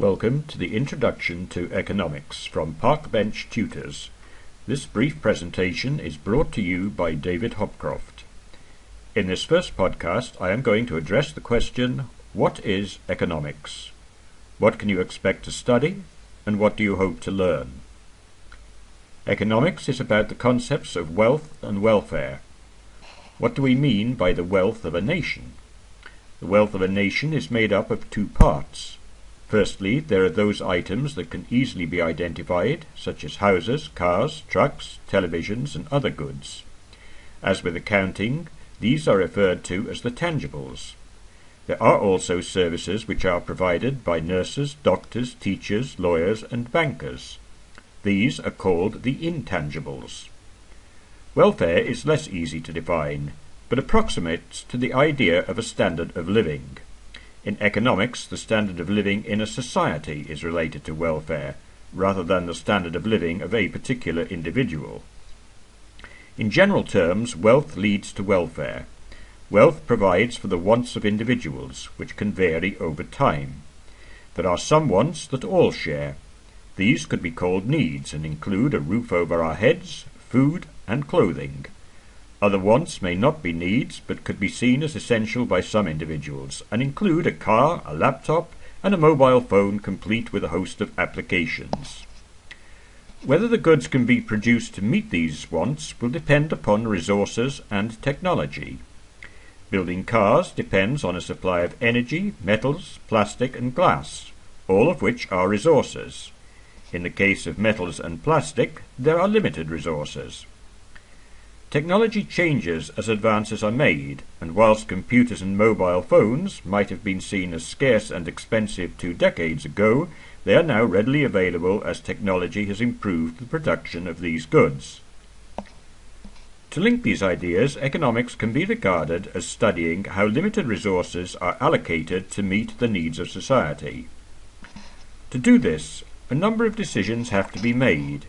Welcome to the Introduction to Economics from Parkbench Tutors. This brief presentation is brought to you by David Hopcroft. In this first podcast, I am going to address the question, what is economics? What can you expect to study, and what do you hope to learn? Economics is about the concepts of wealth and welfare. What do we mean by the wealth of a nation? The wealth of a nation is made up of two parts. Firstly, there are those items that can easily be identified, such as houses, cars, trucks, televisions, and other goods. As with accounting, these are referred to as the tangibles. There are also services which are provided by nurses, doctors, teachers, lawyers, and bankers. These are called the intangibles. Welfare is less easy to define, but approximates to the idea of a standard of living. In economics, the standard of living in a society is related to welfare, rather than the standard of living of a particular individual. In general terms, wealth leads to welfare. Wealth provides for the wants of individuals, which can vary over time. There are some wants that all share. These could be called needs and include a roof over our heads, food, and clothing. Other wants may not be needs, but could be seen as essential by some individuals, and include a car, a laptop, and a mobile phone complete with a host of applications. Whether the goods can be produced to meet these wants will depend upon resources and technology. Building cars depends on a supply of energy, metals, plastic, and glass, all of which are resources. In the case of metals and plastic, there are limited resources. Technology changes as advances are made, and whilst computers and mobile phones might have been seen as scarce and expensive 2 decades ago, they are now readily available as technology has improved the production of these goods. To link these ideas, economics can be regarded as studying how limited resources are allocated to meet the needs of society. To do this, a number of decisions have to be made.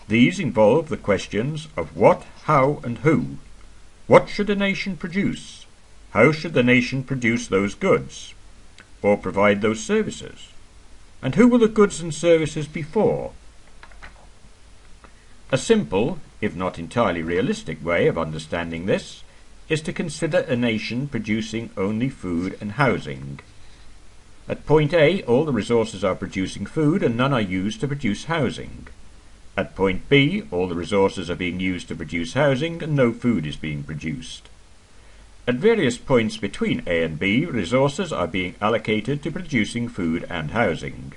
These involve the questions of what, how, and who. What should a nation produce? How should the nation produce those goods, or provide those services? And who will the goods and services be for? A simple, if not entirely realistic way of understanding this is to consider a nation producing only food and housing. At point A, all the resources are producing food and none are used to produce housing. At point B, all the resources are being used to produce housing and no food is being produced. At various points between A and B, resources are being allocated to producing food and housing.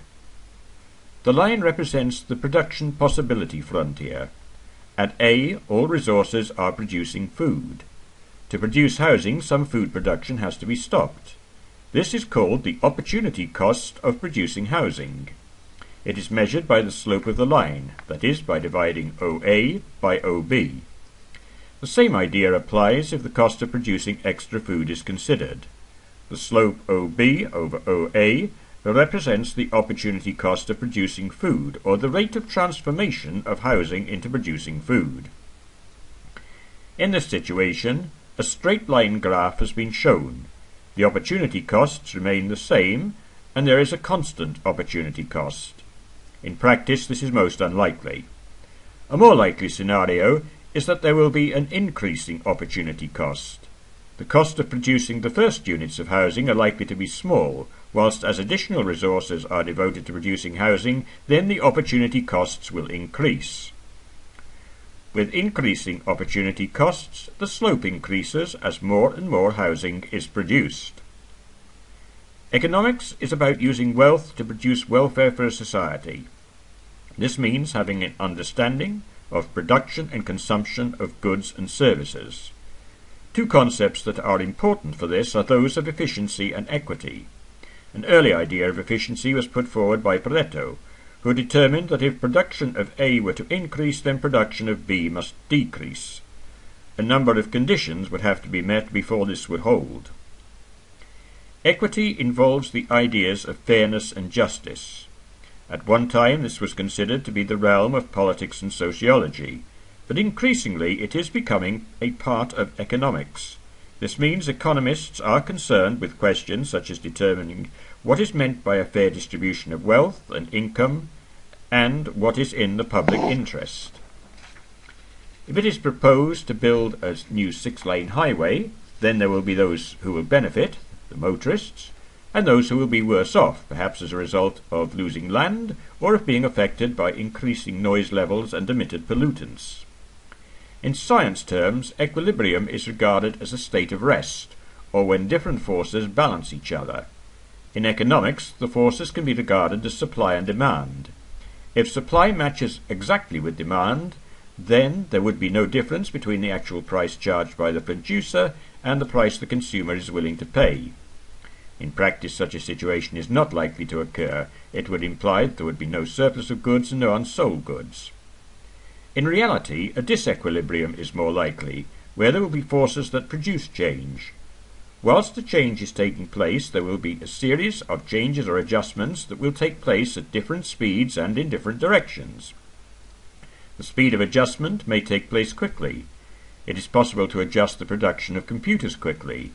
The line represents the production possibility frontier. At A, all resources are producing food. To produce housing, some food production has to be stopped. This is called the opportunity cost of producing housing. It is measured by the slope of the line, that is, by dividing OA by OB. The same idea applies if the cost of producing extra food is considered. The slope OB over OA represents the opportunity cost of producing food, or the rate of transformation of housing into producing food. In this situation, a straight line graph has been shown. The opportunity costs remain the same, and there is a constant opportunity cost. In practice, this is most unlikely. A more likely scenario is that there will be an increasing opportunity cost. The cost of producing the first units of housing are likely to be small, whilst as additional resources are devoted to producing housing, then the opportunity costs will increase. With increasing opportunity costs, the slope increases as more and more housing is produced. Economics is about using wealth to produce welfare for a society. This means having an understanding of production and consumption of goods and services. Two concepts that are important for this are those of efficiency and equity. An early idea of efficiency was put forward by Pareto, who determined that if production of A were to increase, then production of B must decrease. A number of conditions would have to be met before this would hold. Equity involves the ideas of fairness and justice. At one time this was considered to be the realm of politics and sociology, but increasingly it is becoming a part of economics. This means economists are concerned with questions such as determining what is meant by a fair distribution of wealth and income and what is in the public interest. If it is proposed to build a new 6-lane highway, then there will be those who will benefit, the motorists, and those who will be worse off, perhaps as a result of losing land or of being affected by increasing noise levels and emitted pollutants. In science terms, equilibrium is regarded as a state of rest, or when different forces balance each other. In economics, the forces can be regarded as supply and demand. If supply matches exactly with demand, then there would be no difference between the actual price charged by the producer and the price the consumer is willing to pay. In practice, such a situation is not likely to occur. It would imply that there would be no surplus of goods and no unsold goods. In reality, a disequilibrium is more likely, where there will be forces that produce change. Whilst the change is taking place, there will be a series of changes or adjustments that will take place at different speeds and in different directions. The speed of adjustment may take place quickly. It is possible to adjust the production of computers quickly.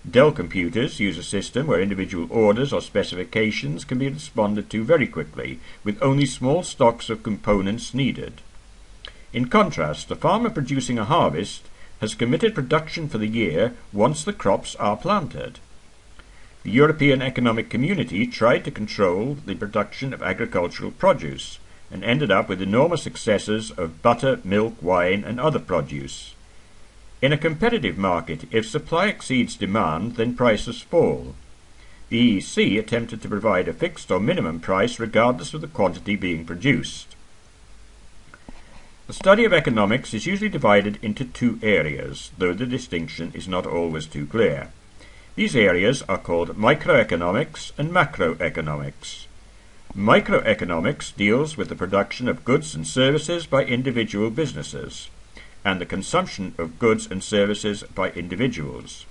Dell computers use a system where individual orders or specifications can be responded to very quickly, with only small stocks of components needed. In contrast, a farmer producing a harvest has committed production for the year once the crops are planted. The European Economic Community tried to control the production of agricultural produce and ended up with enormous excesses of butter, milk, wine, and other produce. In a competitive market, if supply exceeds demand, then prices fall. The EEC attempted to provide a fixed or minimum price regardless of the quantity being produced. The study of economics is usually divided into two areas, though the distinction is not always too clear. These areas are called microeconomics and macroeconomics. Microeconomics deals with the production of goods and services by individual businesses, and the consumption of goods and services by individuals.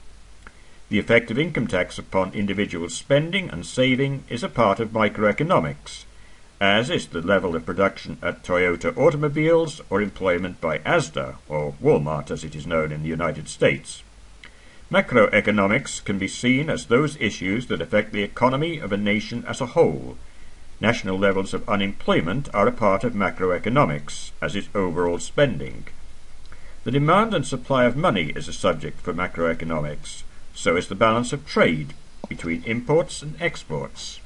The effect of income tax upon individual spending and saving is a part of microeconomics, as is the level of production at Toyota Automobiles or employment by Asda, or Walmart as it is known in the United States. Macroeconomics can be seen as those issues that affect the economy of a nation as a whole. National levels of unemployment are a part of macroeconomics, as is overall spending. The demand and supply of money is a subject for macroeconomics, so is the balance of trade between imports and exports.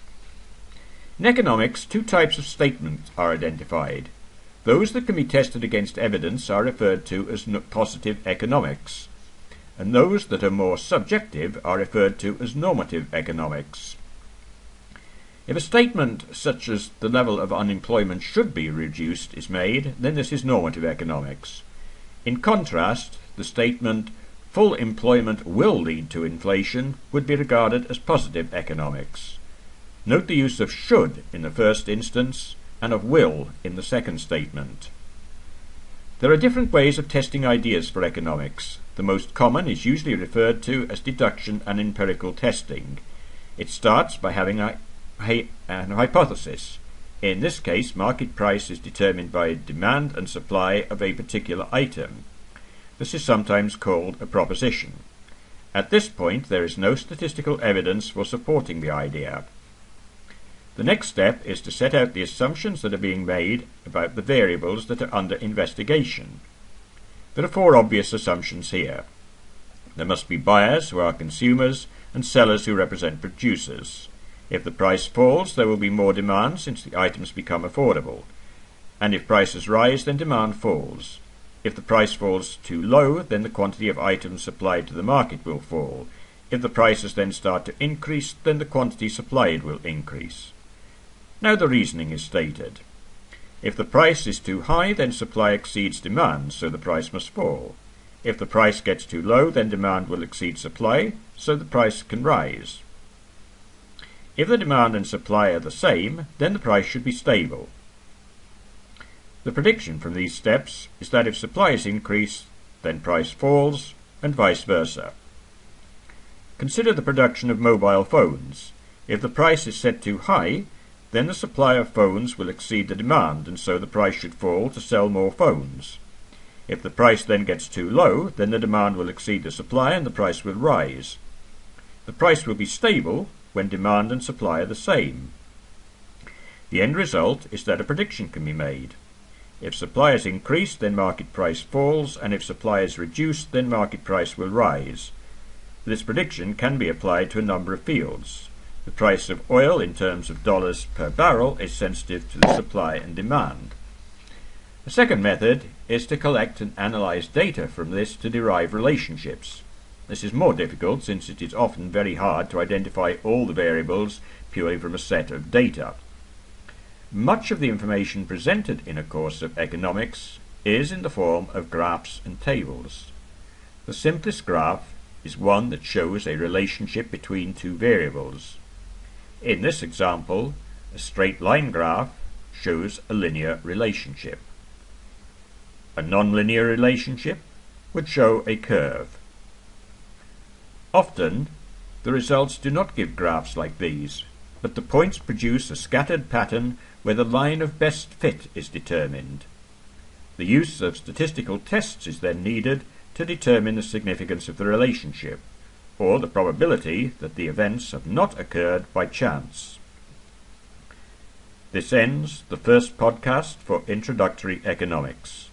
In economics, two types of statements are identified. Those that can be tested against evidence are referred to as positive economics, and those that are more subjective are referred to as normative economics. If a statement such as the level of unemployment should be reduced is made, then this is normative economics. In contrast, the statement full employment will lead to inflation would be regarded as positive economics. Note the use of should in the first instance and of will in the second statement. There are different ways of testing ideas for economics. The most common is usually referred to as deduction and empirical testing. It starts by having an hypothesis. In this case, market price is determined by demand and supply of a particular item. This is sometimes called a proposition. At this point, there is no statistical evidence for supporting the idea. The next step is to set out the assumptions that are being made about the variables that are under investigation. There are four obvious assumptions here. There must be buyers who are consumers and sellers who represent producers. If the price falls, there will be more demand since the items become affordable. And if prices rise, then demand falls. If the price falls too low, then the quantity of items supplied to the market will fall. If the prices then start to increase, then the quantity supplied will increase. Now the reasoning is stated. If the price is too high, then supply exceeds demand, so the price must fall. If the price gets too low, then demand will exceed supply, so the price can rise. If the demand and supply are the same, then the price should be stable. The prediction from these steps is that if supply is increased, then price falls, and vice versa. Consider the production of mobile phones. If the price is set too high, then the supply of phones will exceed the demand, and so the price should fall to sell more phones. If the price then gets too low, then the demand will exceed the supply and the price will rise. The price will be stable when demand and supply are the same. The end result is that a prediction can be made. If supply is increased, then market price falls, and if supply is reduced, then market price will rise. This prediction can be applied to a number of fields. The price of oil in terms of dollars per barrel is sensitive to the supply and demand. A second method is to collect and analyze data from this to derive relationships. This is more difficult since it is often very hard to identify all the variables purely from a set of data. Much of the information presented in a course of economics is in the form of graphs and tables. The simplest graph is one that shows a relationship between two variables. In this example, a straight line graph shows a linear relationship. A nonlinear relationship would show a curve. Often, the results do not give graphs like these, but the points produce a scattered pattern where the line of best fit is determined. The use of statistical tests is then needed to determine the significance of the relationship, or the probability that the events have not occurred by chance. This ends the first podcast for Introductory Economics.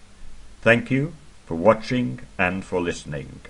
Thank you for watching and for listening.